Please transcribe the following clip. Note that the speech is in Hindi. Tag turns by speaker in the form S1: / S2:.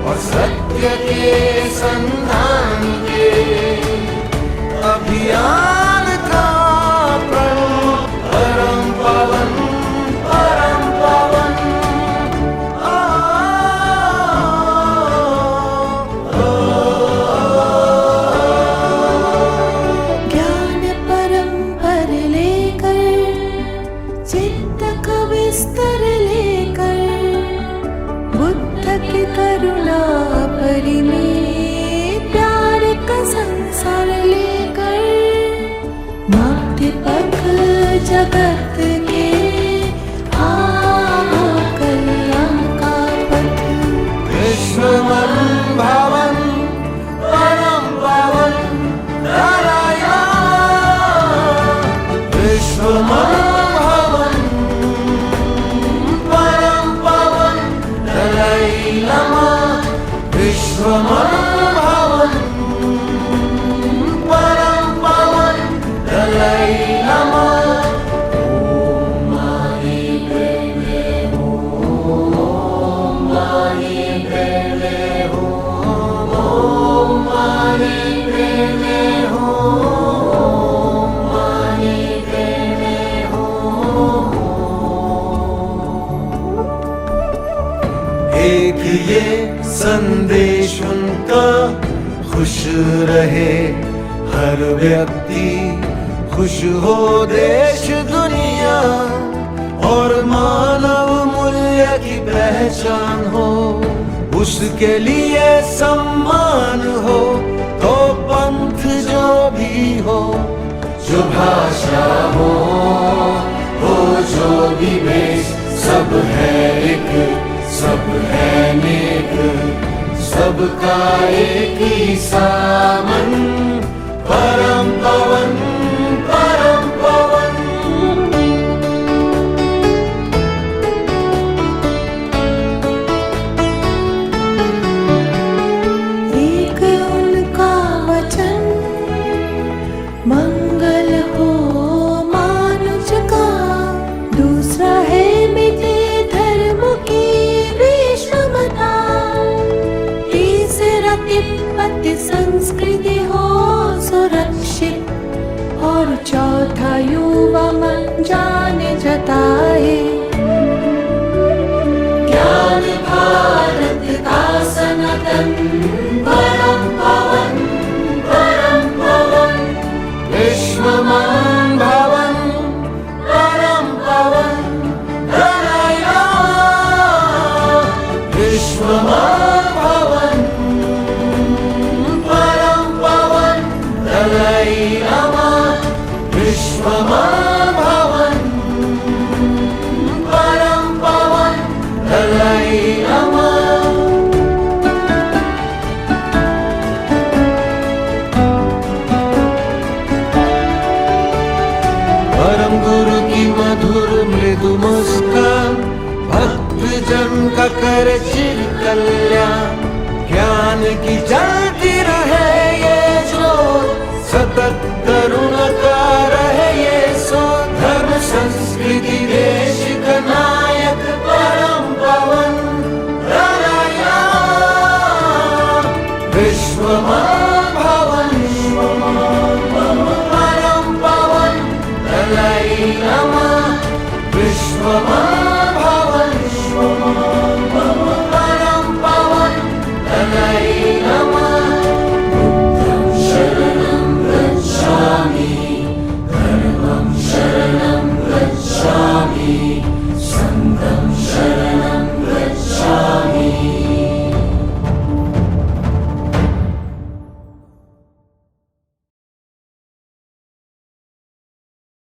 S1: और सत्य के संधान के अभियान का प्रण परम पावन परम पावन।
S2: ज्ञान परम पर लेकर चित्त का विस्तर लेकर बुद्ध की करुणा परिमेय प्यार का संसार लेकर मध्य पथ जगत के कल्याण का पथ।
S1: विश्वमन भवन परम पावन नारायण। विश्वमन भवन परम पावन दलाई लामा। विश्वमन भवन परम पावन दलाई लामा। एक ये संदेश उनका, खुश रहे हर व्यक्ति, खुश हो देश दुनिया और मानव मूल्य की पहचान हो, उसके लिए सम्मान हो। तो पंथ जो भी हो, जो भाषा हो जो भी वेश, सब है एक, सब है नेक, सबका एक ही सामन परम पवन परम पवन।
S2: एक उनका वचन मंगल हो मानुष का, दूसरा है मिटे धर्म की विषमता, तीसरा तिब्बत संस्कृति हो सुरक्षित, और चौथा युवा मन जाने जताए ज्ञान भारत का सनातन परम पावन परम पावन।
S1: विश्वमन भवन परम पावन दलाई लामा। विश्वमन भवन परम पावन दलाई लामा। विश्वमन भवन परम पावन दलाई लामा। परम गुरु की मधुर मृदु मुस्कान, भक्त जन का कर चिर कल्याण, ज्ञान की जलती रहे ये ज्योत, सतत करुणा का रहे ये सो, धर्म संस्कृति देश का नायक परम पावन नारायण। विश्वमन भवन परम पावन दलाई लामा। विश्वमन